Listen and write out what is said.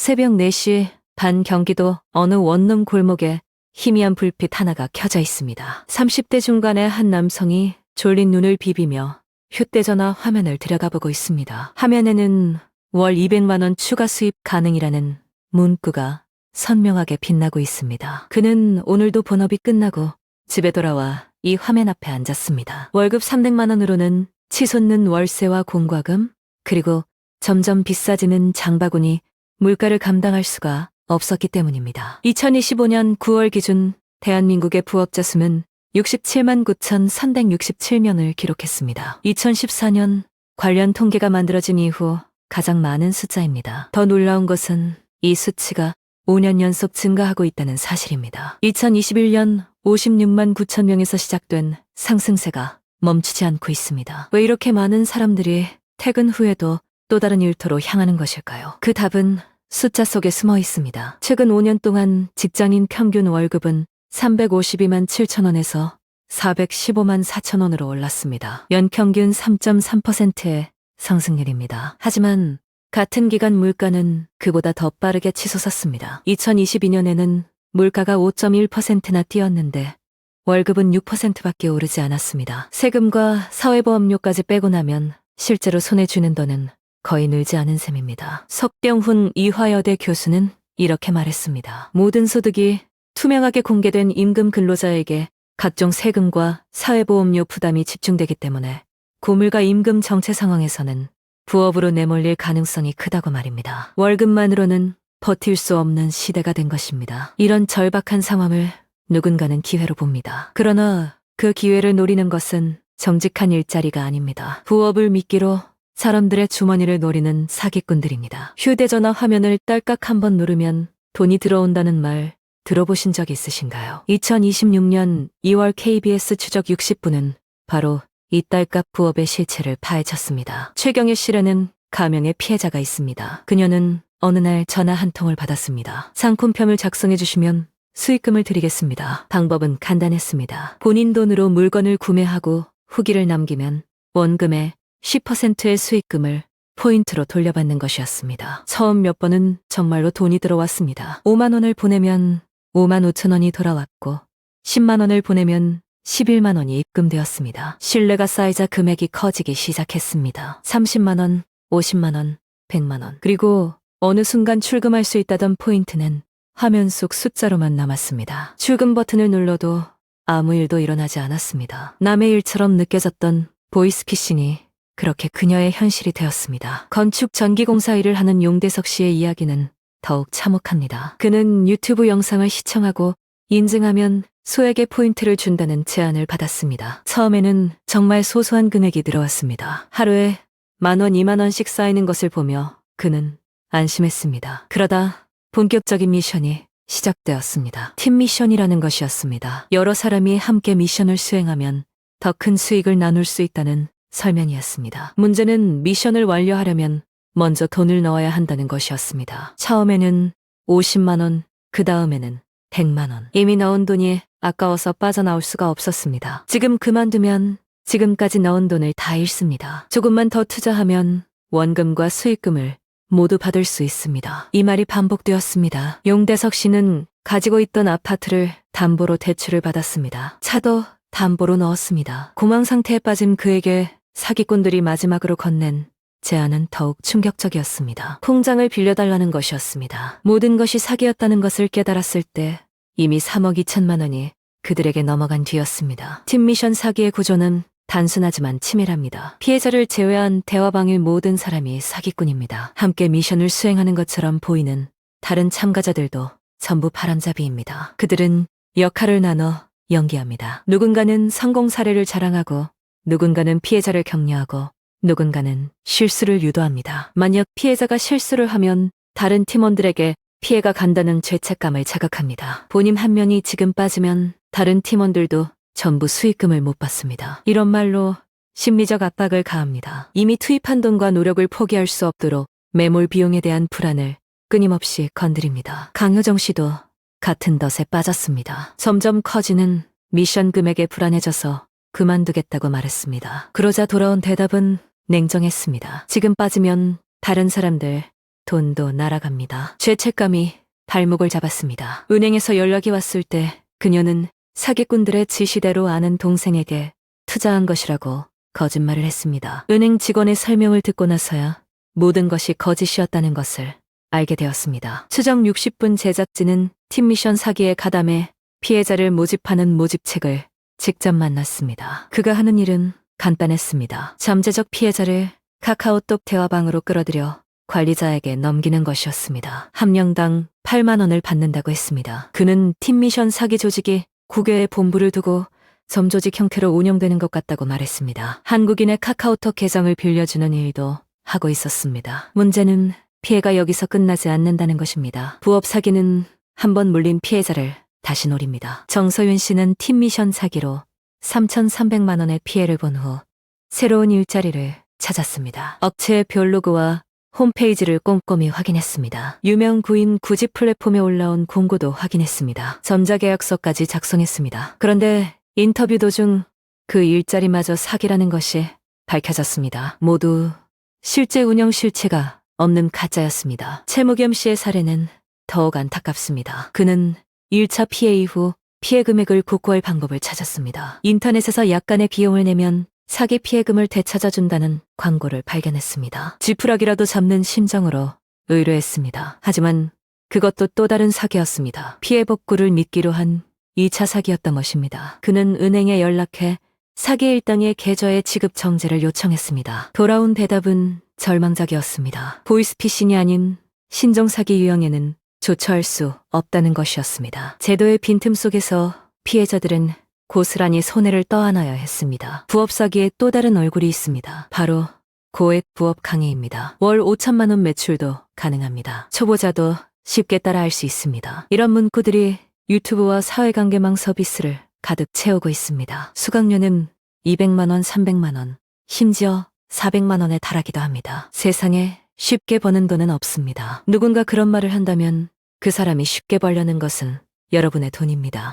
새벽 4시 반 경기도 어느 원룸 골목에 희미한 불빛 하나가 켜져 있습니다. 30대 중반의 한 남성이 졸린 눈을 비비며 휴대전화 화면을 들여다보고 있습니다. 화면에는 월 200만 원 추가 수입 가능이라는 문구가 선명하게 빛나고 있습니다. 그는 오늘도 본업이 끝나고 집에 돌아와 이 화면 앞에 앉았습니다. 월급 300만 원으로는 치솟는 월세와 공과금, 그리고 점점 비싸지는 장바구니 물가를 감당할 수가 없었기 때문입니다. 2025년 9월 기준 대한민국의 부업자 수는 67만 9,367명을 기록했습니다. 2014년 관련 통계가 만들어진 이후 가장 많은 숫자입니다. 더 놀라운 것은 이 수치가 5년 연속 증가하고 있다는 사실입니다. 2021년 56만 9천 명에서 시작된 상승세가 멈추지 않고 있습니다. 왜 이렇게 많은 사람들이 퇴근 후에도 또 다른 일터로 향하는 것일까요? 그 답은 숫자 속에 숨어 있습니다. 최근 5년 동안 직장인 평균 월급은 352만 7천 원에서 415만 4천 원으로 올랐습니다. 연평균 3.3%의 상승률입니다. 하지만 같은 기간 물가는 그보다 더 빠르게 치솟았습니다. 2022년에는 물가가 5.1%나 뛰었는데 월급은 6%밖에 오르지 않았습니다. 세금과 사회보험료까지 빼고 나면 실제로 손에 쥐는 돈은 거의 늘지 않은 셈입니다. 석병훈 이화여대 교수는 이렇게 말했습니다. 모든 소득이 투명하게 공개된 임금 근로자에게 각종 세금과 사회보험료 부담이 집중되기 때문에 고물가 임금 정체 상황에서는 부업으로 내몰릴 가능성이 크다고 말입니다. 월급만으로는 버틸 수 없는 시대가 된 것입니다. 이런 절박한 상황을 누군가는 기회로 봅니다. 그러나 그 기회를 노리는 것은 정직한 일자리가 아닙니다. 부업을 미끼로 사람들의 주머니를 노리는 사기꾼들입니다. 휴대전화 화면을 딸깍 한번 누르면 돈이 들어온다는 말 들어보신 적 있으신가요? 2026년 2월 KBS 추적 60분은 바로 이 딸깍 부업의 실체를 파헤쳤습니다. 최경혜 씨라는 가명의 피해자가 있습니다. 그녀는 어느 날 전화 한 통을 받았습니다. 상품평을 작성해 주시면 수익금을 드리겠습니다. 방법은 간단했습니다. 본인 돈으로 물건을 구매하고 후기를 남기면 원금의 10%의 수익금을 포인트로 돌려받는 것이었습니다. 처음 몇 번은 정말로 돈이 들어왔습니다. 5만 원을 보내면 5만 5천 원이 돌아왔고 10만 원을 보내면 11만 원이 입금되었습니다. 신뢰가 쌓이자 금액이 커지기 시작했습니다. 30만 원, 50만 원, 100만 원. 그리고 어느 순간 출금할 수 있다던 포인트는 화면 속 숫자로만 남았습니다. 출금 버튼을 눌러도 아무 일도 일어나지 않았습니다. 남의 일처럼 느껴졌던 보이스피싱이 그렇게 그녀의 현실이 되었습니다. 건축 전기공사 일을 하는 용대석 씨의 이야기는 더욱 참혹합니다. 그는 유튜브 영상을 시청하고 인증하면 소액의 포인트를 준다는 제안을 받았습니다. 처음에는 정말 소소한 금액이 들어왔습니다. 하루에 10,000원, 20,000원씩 쌓이는 것을 보며 그는 안심했습니다. 그러다 본격적인 미션이 시작되었습니다. 팀 미션이라는 것이었습니다. 여러 사람이 함께 미션을 수행하면 더 큰 수익을 나눌 수 있다는 설명이었습니다. 문제는 미션을 완료하려면 먼저 돈을 넣어야 한다는 것이었습니다. 처음에는 50만 원, 그 다음에는 100만 원. 이미 넣은 돈이 아까워서 빠져나올 수가 없었습니다. 지금 그만두면 지금까지 넣은 돈을 다 잃습니다. 조금만 더 투자하면 원금과 수익금을 모두 받을 수 있습니다. 이 말이 반복되었습니다. 용대석 씨는 가지고 있던 아파트를 담보로 대출을 받았습니다. 차도 담보로 넣었습니다. 공황 상태에 빠진 그에게 사기꾼들이 마지막으로 건넨 제안은 더욱 충격적이었습니다. 통장을 빌려달라는 것이었습니다. 모든 것이 사기였다는 것을 깨달았을 때 이미 3억 2천만 원이 그들에게 넘어간 뒤였습니다. 팀 미션 사기의 구조는 단순하지만 치밀합니다. 피해자를 제외한 대화방의 모든 사람이 사기꾼입니다. 함께 미션을 수행하는 것처럼 보이는 다른 참가자들도 전부 바람잡이입니다. 그들은 역할을 나눠 연기합니다. 누군가는 성공 사례를 자랑하고 누군가는 피해자를 격려하고 누군가는 실수를 유도합니다. 만약 피해자가 실수를 하면 다른 팀원들에게 피해가 간다는 죄책감을 자극합니다. 본인 한 명이 지금 빠지면 다른 팀원들도 전부 수익금을 못 받습니다. 이런 말로 심리적 압박을 가합니다. 이미 투입한 돈과 노력을 포기할 수 없도록 매몰 비용에 대한 불안을 끊임없이 건드립니다. 강효정 씨도 같은 덫에 빠졌습니다. 점점 커지는 미션 금액에 불안해져서 그만두겠다고 말했습니다. 그러자 돌아온 대답은 냉정했습니다. 지금 빠지면 다른 사람들, 돈도 날아갑니다. 죄책감이 발목을 잡았습니다. 은행에서 연락이 왔을 때 그녀는 사기꾼들의 지시대로 아는 동생에게 투자한 것이라고 거짓말을 했습니다. 은행 직원의 설명을 듣고 나서야 모든 것이 거짓이었다는 것을 알게 되었습니다. 추정 60분 제작진은 팀미션 사기에 가담해 피해자를 모집하는 모집책을 직접 만났습니다. 그가 하는 일은 간단했습니다. 잠재적 피해자를 카카오톡 대화방으로 끌어들여 관리자에게 넘기는 것이었습니다. 한 명당 8만 원을 받는다고 했습니다. 그는 팀미션 사기 조직이 국외에 본부를 두고 점조직 형태로 운영되는 것 같다고 말했습니다. 한국인의 카카오톡 계정을 빌려주는 일도 하고 있었습니다. 문제는 피해가 여기서 끝나지 않는다는 것입니다. 부업 사기는 한번 물린 피해자를 다시 노립니다. 정서윤 씨는 팀미션 사기로 3,300만 원의 피해를 본 후 새로운 일자리를 찾았습니다. 업체의 별로그와 홈페이지를 꼼꼼히 확인했습니다. 유명 구인 구직 플랫폼에 올라온 공고도 확인했습니다. 전자계약서까지 작성했습니다. 그런데 인터뷰 도중 그 일자리마저 사기라는 것이 밝혀졌습니다. 모두 실제 운영 실체가 없는 가짜였습니다. 최무겸 씨의 사례는 더욱 안타깝습니다. 그는 1차 피해 이후 피해 금액을 복구할 방법을 찾았습니다. 인터넷에서 약간의 비용을 내면 사기 피해금을 되찾아준다는 광고를 발견했습니다. 지푸라기라도 잡는 심정으로 의뢰했습니다. 하지만 그것도 또 다른 사기였습니다. 피해 복구를 미끼로 한 2차 사기였던 것입니다. 그는 은행에 연락해 사기 일당의 계좌의 지급 정지를 요청했습니다. 돌아온 대답은 절망적이었습니다. 보이스피싱이 아닌 신종 사기 유형에는 조처할 수 없다는 것이었습니다. 제도의 빈틈 속에서 피해자들은 고스란히 손해를 떠안아야 했습니다. 부업 사기의 또 다른 얼굴이 있습니다. 바로 고액 부업 강의입니다. 월 5천만 원 매출도 가능합니다. 초보자도 쉽게 따라할 수 있습니다. 이런 문구들이 유튜브와 사회관계망 서비스를 가득 채우고 있습니다. 수강료는 200만 원, 300만 원, 심지어 400만 원에 달하기도 합니다. 세상에 쉽게 버는 돈은 없습니다. 누군가 그런 말을 한다면 그 사람이 쉽게 벌려는 것은 여러분의 돈입니다.